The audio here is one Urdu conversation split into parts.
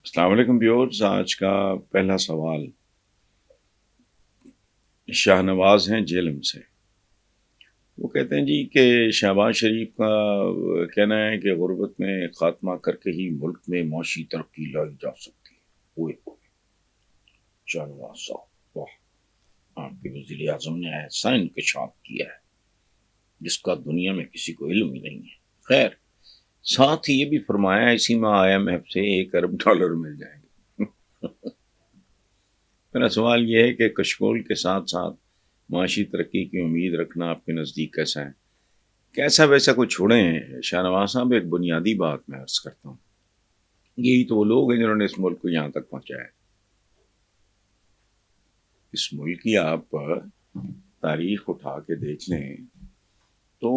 السلام علیکم ویورز، آج کا پہلا سوال شاہ نواز ہیں جیلم سے۔ وہ کہتے ہیں جی کہ شہباز شریف کا کہنا ہے کہ غربت میں خاتمہ کر کے ہی ملک میں معاشی ترقی لائی جا سکتی ہے۔ اوئے اوئے، شاہ نواز صاحب، واہ! آپ کے وزیر اعظم نے ایسا انکشاف کیا ہے جس کا دنیا میں کسی کو علم ہی نہیں ہے۔ خیر، ساتھ ہی یہ بھی فرمایا اسی میں IMF سے $1 ارب مل جائیں گے۔ میرا سوال یہ ہے کہ کشکول کے ساتھ ساتھ معاشی ترقی کی امید رکھنا آپ کے نزدیک کیسا ہے؟ کیسا ویسا کوئی چھوڑیں شاہ نواز صاحب، ایک بنیادی بات میں عرض کرتا ہوں، یہی تو وہ لوگ ہیں جنہوں نے اس ملک کو یہاں تک پہنچایا ہے۔ اس ملک کی آپ تاریخ اٹھا کے دیکھ لیں تو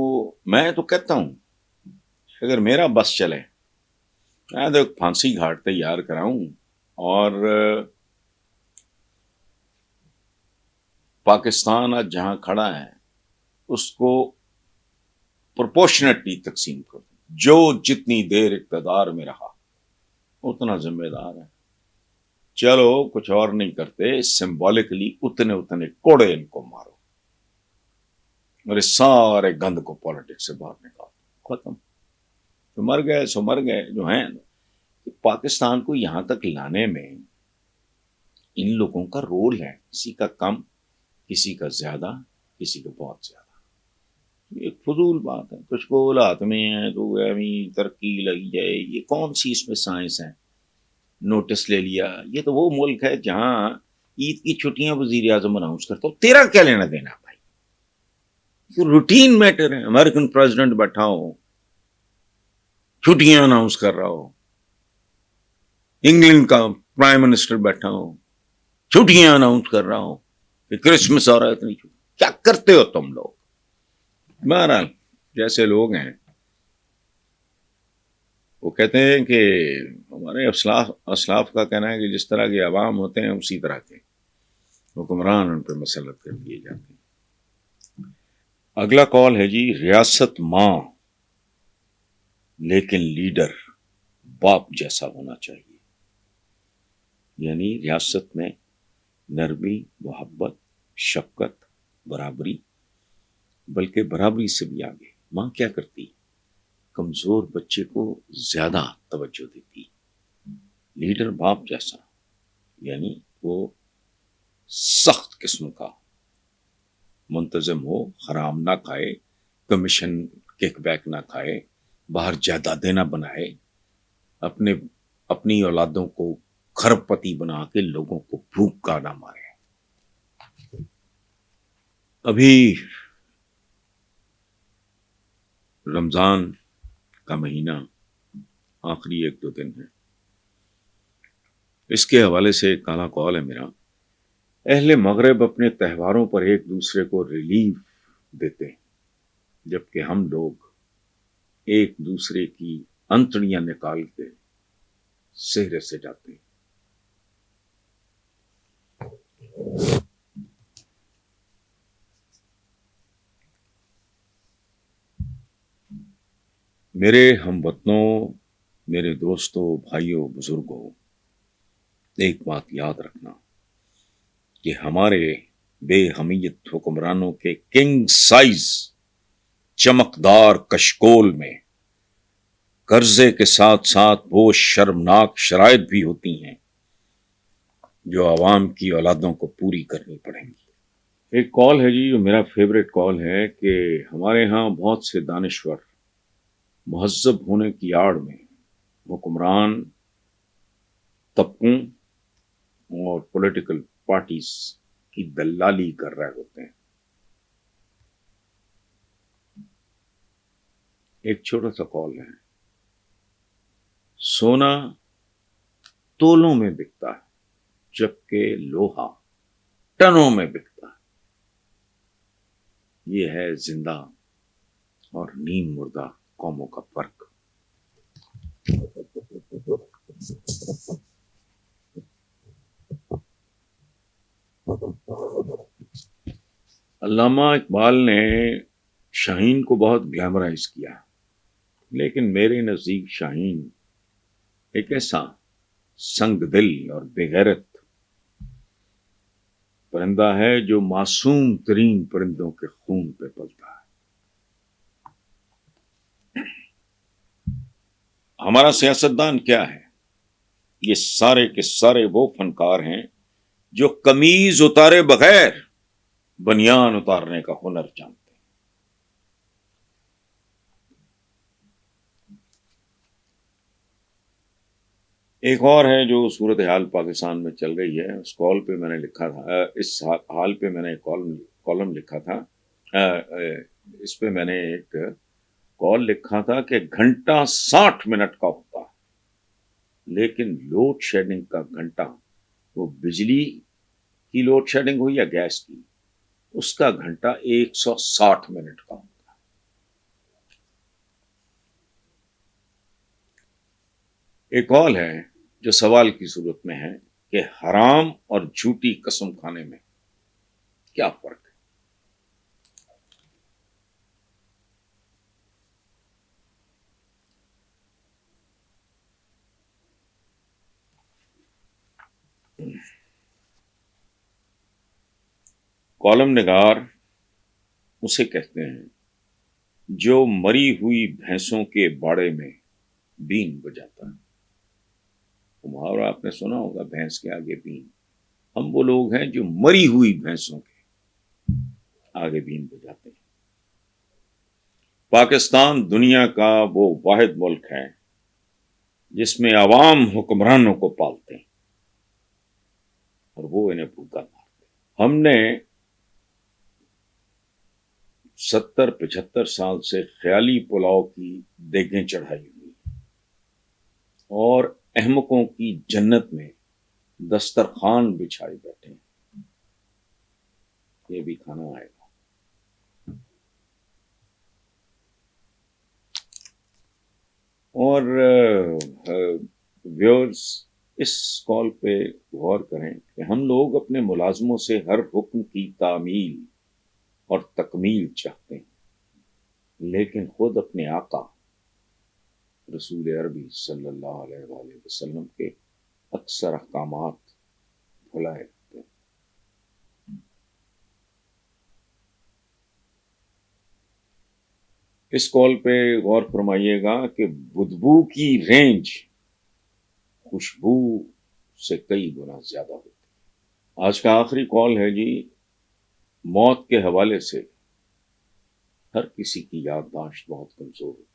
میں تو کہتا ہوں اگر میرا بس چلے میں تو ایک پھانسی گھاٹ تیار کراؤں اور پاکستان آج جہاں کھڑا ہے اس کو پروپورشنٹلی تقسیم کر دوں، جو جتنی دیر اقتدار میں رہا اتنا ذمہ دار ہے۔ چلو کچھ اور نہیں کرتے، سمبولکلی اتنے کوڑے ان کو مارو اور اس سارے گند کو پالیٹکس سے باہر نکالو، ختم۔ جو مر گئے سو مر گئے، جو ہیں پاکستان کو یہاں تک لانے میں ان لوگوں کا رول ہے، کسی کا کم، کسی کا زیادہ، کسی کا بہت زیادہ۔ ایک فضول بات ہے، کچھ کو ہاتھ میں ہے تو ترقی لگی جائے، یہ کون سی اس میں سائنس ہے؟ نوٹس لے لیا، یہ تو وہ ملک ہے جہاں عید کی چھٹیاں وزیر اعظم اناؤنس کرتا ہو، تیرا کیا لینا دینا بھائی؟ روٹین میٹر ہے، امریکن پریزیڈنٹ بیٹھا ہو چھٹیاں اناؤنس کر رہا ہو، انگلینڈ کا پرائم منسٹر بیٹھا ہو چھٹیاں اناؤنس کر رہا ہو کہ کرسمس آ رہا ہے، اتنی چھٹی کیا کرتے ہو تم لوگ؟ بہرحال جیسے لوگ ہیں وہ کہتے ہیں کہ ہمارے اسلاف کا کہنا ہے کہ جس طرح کے عوام ہوتے ہیں اسی طرح کے حکمران ان پہ مسلط کر دیے جاتے ہیں۔ اگلا کال ہے جی، ریاست ماں لیکن لیڈر باپ جیسا ہونا چاہیے، یعنی ریاست میں نرمی، محبت، شفقت، برابری، بلکہ برابری سے بھی آگے ماں کیا کرتی؟ کمزور بچے کو زیادہ توجہ دیتی۔ لیڈر باپ جیسا، یعنی وہ سخت قسم کا، منتظم ہو، حرام نہ کھائے، کمیشن کک بیک نہ کھائے، باہر جائیدادیں نہ بنائے، اپنی اولادوں کو کھرب پتی بنا کے لوگوں کو بھوک کا نہ مارے۔ ابھی رمضان کا مہینہ آخری 1-2 دن ہے، اس کے حوالے سے ایک کالا قول ہے میرا۔ اہل مغرب اپنے تہواروں پر ایک دوسرے کو ریلیف دیتے ہیں، جبکہ ہم لوگ ایک دوسرے کی انتڑیاں نکال کے سہرے سے جاتے ہیں۔ میرے ہم وطنوں، میرے دوستوں، بھائیوں، بزرگوں، ایک بات یاد رکھنا کہ ہمارے بے حمیت حکمرانوں کے کنگ سائز چمکدار کشکول میں قرضے کے ساتھ ساتھ وہ شرمناک شرائط بھی ہوتی ہیں جو عوام کی اولادوں کو پوری کرنی پڑیں گی۔ ایک کال ہے جی جو میرا فیوریٹ کال ہے کہ ہمارے ہاں بہت سے دانشور مہذب ہونے کی آڑ میں حکمران طبقوں اور پولیٹیکل پارٹیز کی دلالی کر رہے ہوتے ہیں۔ ایک چھوٹا سا کال ہے، سونا تولوں میں بکتا ہے جبکہ لوہا ٹنوں میں بکتا ہے، یہ ہے زندہ اور نیم مردہ قوموں کا فرق۔ علامہ اقبال نے شاہین کو بہت گلیمرائز کیا، لیکن میرے نزدیک شاہین ایک ایسا سنگ دل اور بغیرت پرندہ ہے جو معصوم ترین پرندوں کے خون پہ پلتا ہے. ہمارا سیاستدان کیا ہے؟ یہ سارے کے سارے وہ فنکار ہیں جو قمیض اتارے بغیر بنیان اتارنے کا ہنر جانتے ہیں. ایک اور ہے جو صورتحال پاکستان میں چل رہی ہے. اس کال پہ میں نے لکھا تھا، اس حال پہ میں نے کالم لکھا تھا. اس پہ میں نے ایک کال لکھا تھا کہ گھنٹہ 60 منٹ کا ہوتا ہے، لیکن لوڈ شیڈنگ کا گھنٹہ، وہ بجلی کی لوڈ شیڈنگ ہوئی یا گیس کی، اس کا گھنٹہ 160 منٹ کا ہوتا ہے. ایک کال ہے جو سوال کی صورت میں ہے کہ حرام اور جھوٹی قسم کھانے میں کیا فرق ہے؟ کالم نگار اسے کہتے ہیں جو مری ہوئی بھینسوں کے باڑے میں بین بجاتا ہے. محاورہ آپ نے سنا ہوگا، بھینس کے آگے بین. ہم وہ لوگ ہیں جو مری ہوئی بھینسوں کے آگے بین بجاتے ہیں. پاکستان دنیا کا وہ واحد ملک ہے جس میں عوام حکمرانوں کو پالتے ہیں اور وہ انہیں بھوکا مارتے ہیں. ہم نے 70-75 سال سے خیالی پلاؤ کی دیگیں چڑھائی ہوئی اور احمقوں کی جنت میں دسترخوان بچھائے بیٹھے ہیں. یہ بھی کھانا آئے گا. اور ویورز اس کال پہ غور کریں کہ ہم لوگ اپنے ملازموں سے ہر حکم کی تعمیل اور تکمیل چاہتے ہیں، لیکن خود اپنے آقا رسول عربی صلی اللہ علیہ وآلہ وسلم کے اکثر احکامات بھلائے رکھتے ہیں. اس کال پہ غور فرمائیے گا کہ بدبو کی رینج خوشبو سے کئی گنا زیادہ ہوتی ہے. آج کا آخری کال ہے جی. موت کے حوالے سے ہر کسی کی یادداشت بہت کمزور ہوتی ہے.